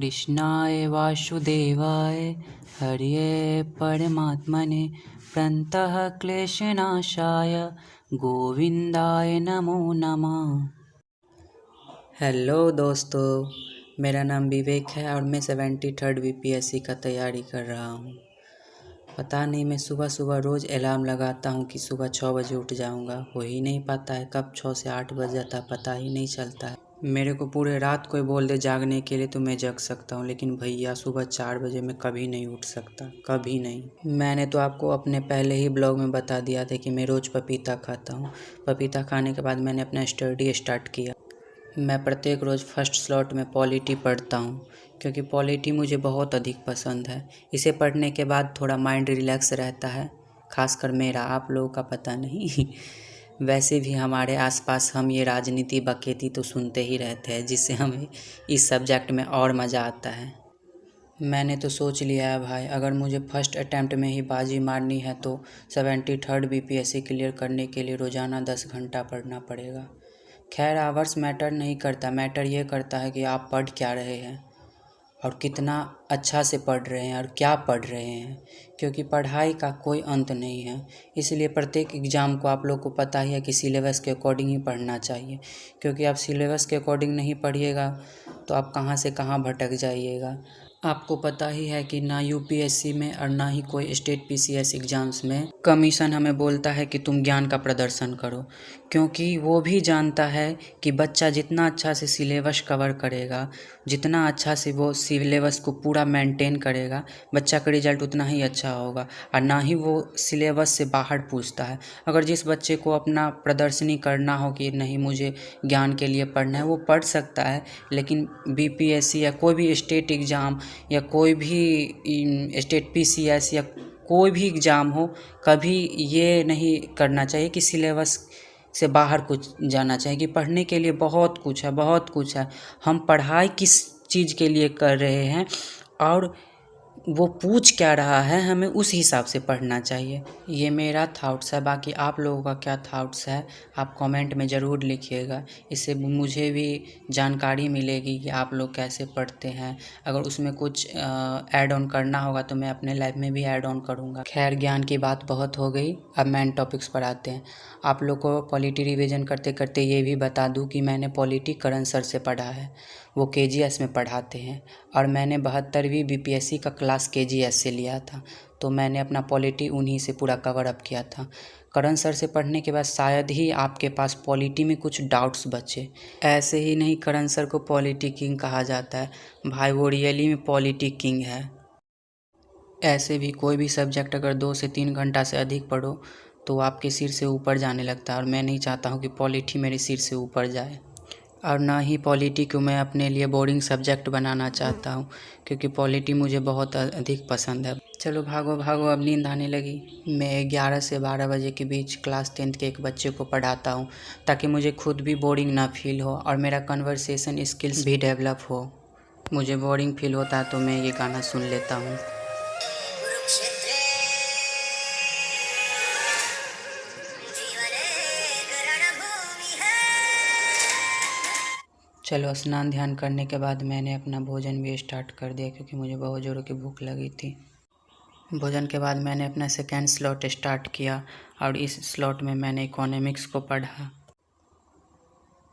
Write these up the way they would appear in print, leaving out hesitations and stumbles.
कृष्णाय वासुदेवाय हरये परमात्मने प्रणतः क्लेशनाशाय गोविंदाय नमो नमः। हेलो दोस्तों, मेरा नाम विवेक है और मैं 73rd बीपीएससी का तैयारी कर रहा हूँ। पता नहीं, मैं सुबह सुबह रोज़ अलार्म लगाता हूँ कि सुबह 6 बजे उठ जाऊँगा, हो ही नहीं पाता है। कब 6 से 8 बज जाता है पता ही नहीं चलता है। मेरे को पूरे रात कोई बोल दे जागने के लिए तो मैं जग सकता हूँ, लेकिन भैया सुबह 4 बजे मैं कभी नहीं उठ सकता, कभी नहीं। मैंने तो आपको अपने पहले ही ब्लॉग में बता दिया था कि मैं रोज़ पपीता खाता हूँ। पपीता खाने के बाद मैंने अपना स्टडी स्टार्ट किया। मैं प्रत्येक रोज़ फर्स्ट स्लॉट में पॉलिटी पढ़ता हूँ, क्योंकि पॉलिटी मुझे बहुत अधिक पसंद है। इसे पढ़ने के बाद थोड़ा माइंड रिलैक्स रहता है, खासकर मेरा, आप लोगों का पता नहीं। वैसे भी हमारे आसपास हम ये राजनीति बकेती तो सुनते ही रहते हैं, जिससे हमें इस सब्जेक्ट में और मज़ा आता है। मैंने तो सोच लिया है भाई, अगर मुझे फर्स्ट अटैम्प्ट में ही बाजी मारनी है तो 73rd बीपीएससी क्लियर करने के लिए रोज़ाना 10 घंटा पढ़ना पड़ेगा। खैर, आवर्स मैटर नहीं करता, मैटर ये करता है कि आप पढ़ क्या रहे हैं और कितना अच्छा से पढ़ रहे हैं और क्या पढ़ रहे हैं, क्योंकि पढ़ाई का कोई अंत नहीं है। इसलिए प्रत्येक एग्ज़ाम को आप लोग को पता ही है कि सिलेबस के अकॉर्डिंग ही पढ़ना चाहिए, क्योंकि आप सिलेबस के अकॉर्डिंग नहीं पढ़िएगा तो आप कहाँ से कहाँ भटक जाइएगा। आपको पता ही है कि ना यूपीएससी में और ना ही कोई स्टेट पीसीएस एग्ज़ाम्स में कमीशन हमें बोलता है कि तुम ज्ञान का प्रदर्शन करो, क्योंकि वो भी जानता है कि बच्चा जितना अच्छा से सिलेबस कवर करेगा, जितना अच्छा से वो सिलेबस को पूरा मेंटेन करेगा, बच्चा का रिजल्ट उतना ही अच्छा होगा। और ना ही वो सिलेबस से बाहर पूछता है। अगर जिस बच्चे को अपना प्रदर्शनी करना हो कि नहीं मुझे ज्ञान के लिए पढ़ना है, वो पढ़ सकता है, लेकिन बीपीएससी या कोई भी स्टेट एग्ज़ाम या कोई भी स्टेट पीसीएस या कोई भी एग्ज़ाम हो, कभी ये नहीं करना चाहिए कि सिलेबस से बाहर कुछ जाना चाहिए। कि पढ़ने के लिए बहुत कुछ है, बहुत कुछ है। हम पढ़ाई किस चीज़ के लिए कर रहे हैं और वो पूछ क्या रहा है, हमें उस हिसाब से पढ़ना चाहिए। ये मेरा थाट्स है, बाकी आप लोगों का क्या थाट्स है आप कमेंट में ज़रूर लिखिएगा। इससे मुझे भी जानकारी मिलेगी कि आप लोग कैसे पढ़ते हैं। अगर उसमें कुछ ऐड ऑन करना होगा तो मैं अपने लाइफ में भी ऐड ऑन करूँगा। खैर, ज्ञान की बात बहुत हो गई, अब मेन टॉपिक्स पर आते हैं। आप लोग को पॉलिटी रिवीजन करते करते ये भी बता दूँ कि मैंने पॉलिटी करण सर से पढ़ा है, वो केजीएस में पढ़ाते हैं, और मैंने 72वीं बीपीएससी का क्लास केजीएस से लिया था, तो मैंने अपना पॉलिटी उन्हीं से पूरा कवर अप किया था। करण सर से पढ़ने के बाद शायद ही आपके पास पॉलिटी में कुछ डाउट्स बचे। ऐसे ही नहीं करण सर को पॉलिटी किंग कहा जाता है भाई, वो रियली में पॉलिटी किंग है। ऐसे भी कोई भी सब्जेक्ट अगर 2 से 3 घंटा से अधिक पढ़ो तो आपके सिर से ऊपर जाने लगता है, और मैं नहीं चाहता हूँ कि पॉलिटी मेरे सिर से ऊपर जाए। और ना ही पॉलिटी को मैं अपने लिए बोरिंग सब्जेक्ट बनाना चाहता हूँ, क्योंकि पॉलिटी मुझे बहुत अधिक पसंद है। चलो भागो भागो, अब नींद आने लगी। मैं 11 से 12 बजे के बीच क्लास 10th के एक बच्चे को पढ़ाता हूँ, ताकि मुझे खुद भी बोरिंग ना फील हो और मेरा कन्वर्सेशन स्किल्स भी डेवलप हो। मुझे बोरिंग फील होता है तो मैं ये गाना सुन लेता हूँ। चलो, स्नान ध्यान करने के बाद मैंने अपना भोजन भी स्टार्ट कर दिया, क्योंकि मुझे बहुत ज़ोरों की भूख लगी थी। भोजन के बाद मैंने अपना सेकेंड स्लॉट स्टार्ट किया, और इस स्लॉट में मैंने इकोनॉमिक्स को पढ़ा।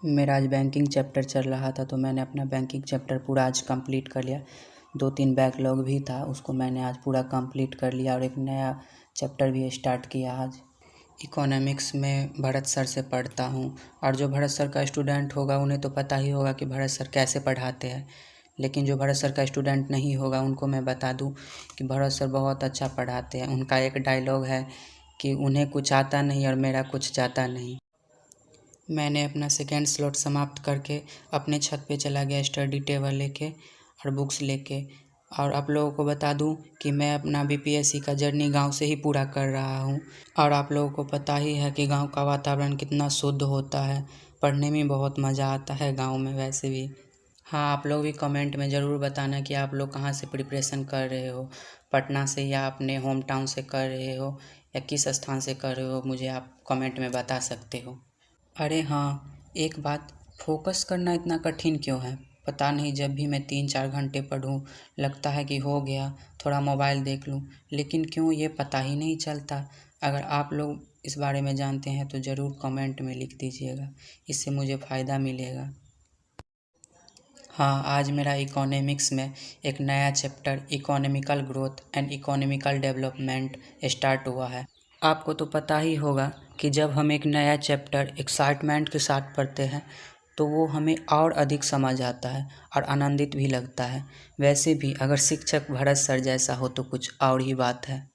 मेरा आज बैंकिंग चैप्टर चल रहा था, तो मैंने अपना बैंकिंग चैप्टर पूरा आज कंप्लीट कर लिया। 2-3 बैकलॉग भी था, उसको मैंने आज पूरा कंप्लीट कर लिया, और एक नया चैप्टर भी स्टार्ट किया आज। इकोनॉमिक्स में भरत सर से पढ़ता हूँ, और जो भरत सर का स्टूडेंट होगा उन्हें तो पता ही होगा कि भरत सर कैसे पढ़ाते हैं, लेकिन जो भरत सर का स्टूडेंट नहीं होगा उनको मैं बता दूँ कि भरत सर बहुत अच्छा पढ़ाते हैं। उनका एक डायलॉग है कि उन्हें कुछ आता नहीं और मेरा कुछ जाता नहीं। मैंने अपना सेकेंड स्लॉट समाप्त करके अपने छत पे चला गया स्टडी टेबल लेके और बुक्स लेके। और आप लोगों को बता दूं कि मैं अपना बीपीएससी का जर्नी गांव से ही पूरा कर रहा हूं, और आप लोगों को पता ही है कि गांव का वातावरण कितना शुद्ध होता है, पढ़ने में बहुत मज़ा आता है गांव में। वैसे भी हाँ, आप लोग भी कमेंट में ज़रूर बताना कि आप लोग कहाँ से प्रिपरेशन कर रहे हो, पटना से या अपने होम टाउन से कर रहे हो या किस स्थान से कर रहे हो, मुझे आप कमेंट में बता सकते हो। अरे हाँ, एक बात, फोकस करना इतना कठिन क्यों है? पता नहीं, जब भी मैं 3-4 घंटे पढूं लगता है कि हो गया, थोड़ा मोबाइल देख लूं, लेकिन क्यों ये पता ही नहीं चलता। अगर आप लोग इस बारे में जानते हैं तो ज़रूर कमेंट में लिख दीजिएगा, इससे मुझे फ़ायदा मिलेगा। हाँ, आज मेरा इकोनॉमिक्स में एक नया chapter economical growth and economical development start हुआ है। आपको तो पता ही होगा कि जब हम एक नया चैप्टर एक्साइटमेंट के साथ पढ़ते हैं तो वो हमें और अधिक समझ आता है और आनंदित भी लगता है। वैसे भी अगर शिक्षक भरत सर जैसा हो तो कुछ और ही बात है।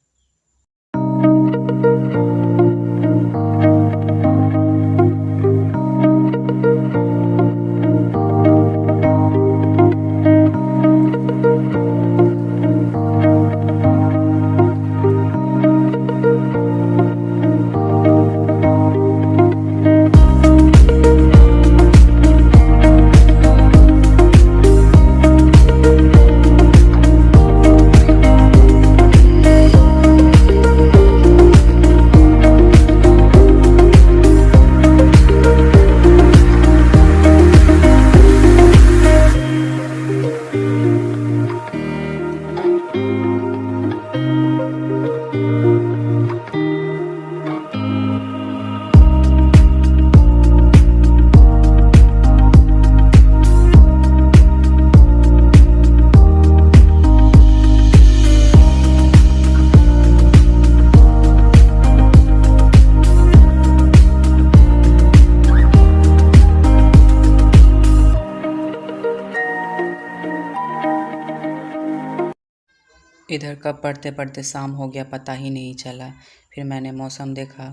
इधर कब पढ़ते पढ़ते शाम हो गया पता ही नहीं चला। फिर मैंने मौसम देखा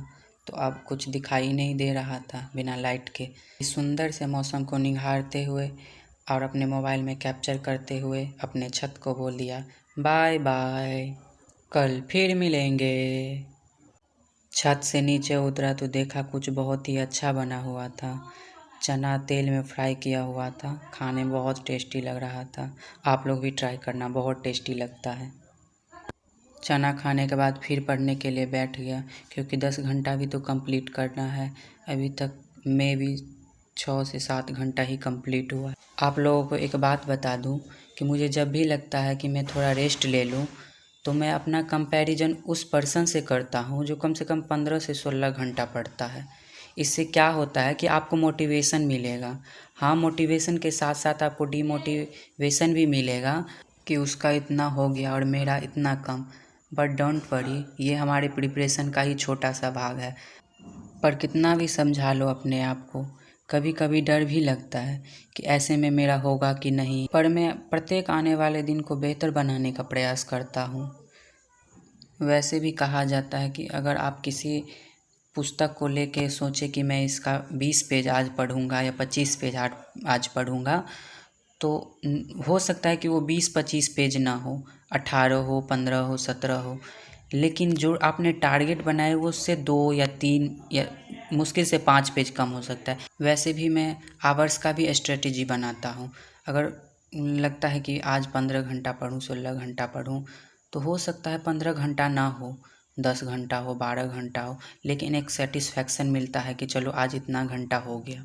तो अब कुछ दिखाई नहीं दे रहा था बिना लाइट के। इस सुंदर से मौसम को निहारते हुए और अपने मोबाइल में कैप्चर करते हुए अपने छत को बोल दिया बाय बाय, कल फिर मिलेंगे। छत से नीचे उतरा तो देखा कुछ बहुत ही अच्छा बना हुआ था। चना तेल में फ्राई किया हुआ था, खाने में बहुत टेस्टी लग रहा था। आप लोग भी ट्राई करना, बहुत टेस्टी लगता है। चना खाने के बाद फिर पढ़ने के लिए बैठ गया, क्योंकि 10 घंटा भी तो कंप्लीट करना है। अभी तक मैं भी 6 से 7 घंटा ही कंप्लीट हुआ। आप लोगों को एक बात बता दूं कि मुझे जब भी लगता है कि मैं थोड़ा रेस्ट ले लूं तो मैं अपना कंपैरिजन उस पर्सन से करता हूं जो कम से कम 15 से 16 घंटा पढ़ता है। इससे क्या होता है कि आपको मोटिवेशन मिलेगा। हाँ, मोटिवेशन के साथ साथ आपको डीमोटिवेशन भी मिलेगा कि उसका इतना हो गया और मेरा इतना कम। बट डोंट वरी, ये हमारे प्रिपरेशन का ही छोटा सा भाग है। पर कितना भी समझा लो अपने आप को, कभी कभी डर भी लगता है कि ऐसे में मेरा होगा कि नहीं। पर मैं प्रत्येक आने वाले दिन को बेहतर बनाने का प्रयास करता हूँ। वैसे भी कहा जाता है कि अगर आप किसी पुस्तक को लेके सोचे कि मैं इसका 20 पेज आज पढ़ूंगा या 25 पेज आज पढ़ूंगा, तो हो सकता है कि वो 20-25 पेज ना हो, 18 हो, 15 हो, 17 हो, लेकिन जो आपने टारगेट बनाए वो उससे 2 या 3 या मुश्किल से 5 पेज कम हो सकता है। वैसे भी मैं आवर्स का भी स्ट्रेटेजी बनाता हूँ। अगर लगता है कि आज 15 घंटा पढूं, 16 घंटा पढूं, तो हो सकता है 15 घंटा ना हो, 10 घंटा हो, 12 घंटा हो, लेकिन एक सेटिस्फैक्शन मिलता है कि चलो आज इतना घंटा हो गया।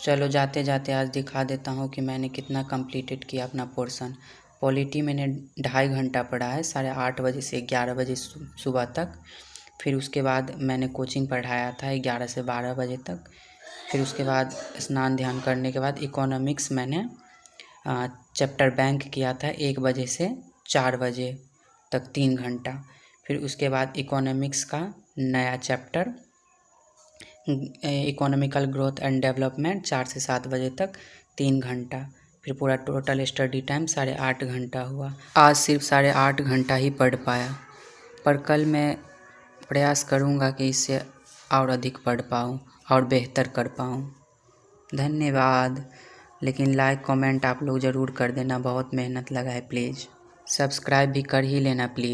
चलो जाते जाते आज दिखा देता हूँ कि मैंने कितना कंप्लीटेड किया अपना पोर्शन। पॉलिटी मैंने 2.5 घंटा पढ़ा है, 8:30 बजे से 11 बजे सुबह तक। फिर उसके बाद मैंने कोचिंग पढ़ाया था 11 से 12 बजे तक। फिर उसके बाद स्नान ध्यान करने के बाद इकोनॉमिक्स मैंने चैप्टर बैंक किया था 1 बजे से 4 बजे तक, 3 घंटा। फिर उसके बाद इकोनॉमिक्स का नया chapter economical growth and development 4 से 7 बजे तक, 3 घंटा। फिर पूरा टोटल स्टडी टाइम 8.5 घंटा हुआ। आज सिर्फ 8.5 घंटा ही पढ़ पाया, पर कल मैं प्रयास करूँगा कि इससे और अधिक पढ़ पाऊँ और बेहतर कर पाऊँ। धन्यवाद। लेकिन लाइक कमेंट आप लोग ज़रूर कर देना, बहुत मेहनत लगा है प्लीज़। सब्सक्राइब भी कर ही लेना प्लीज़।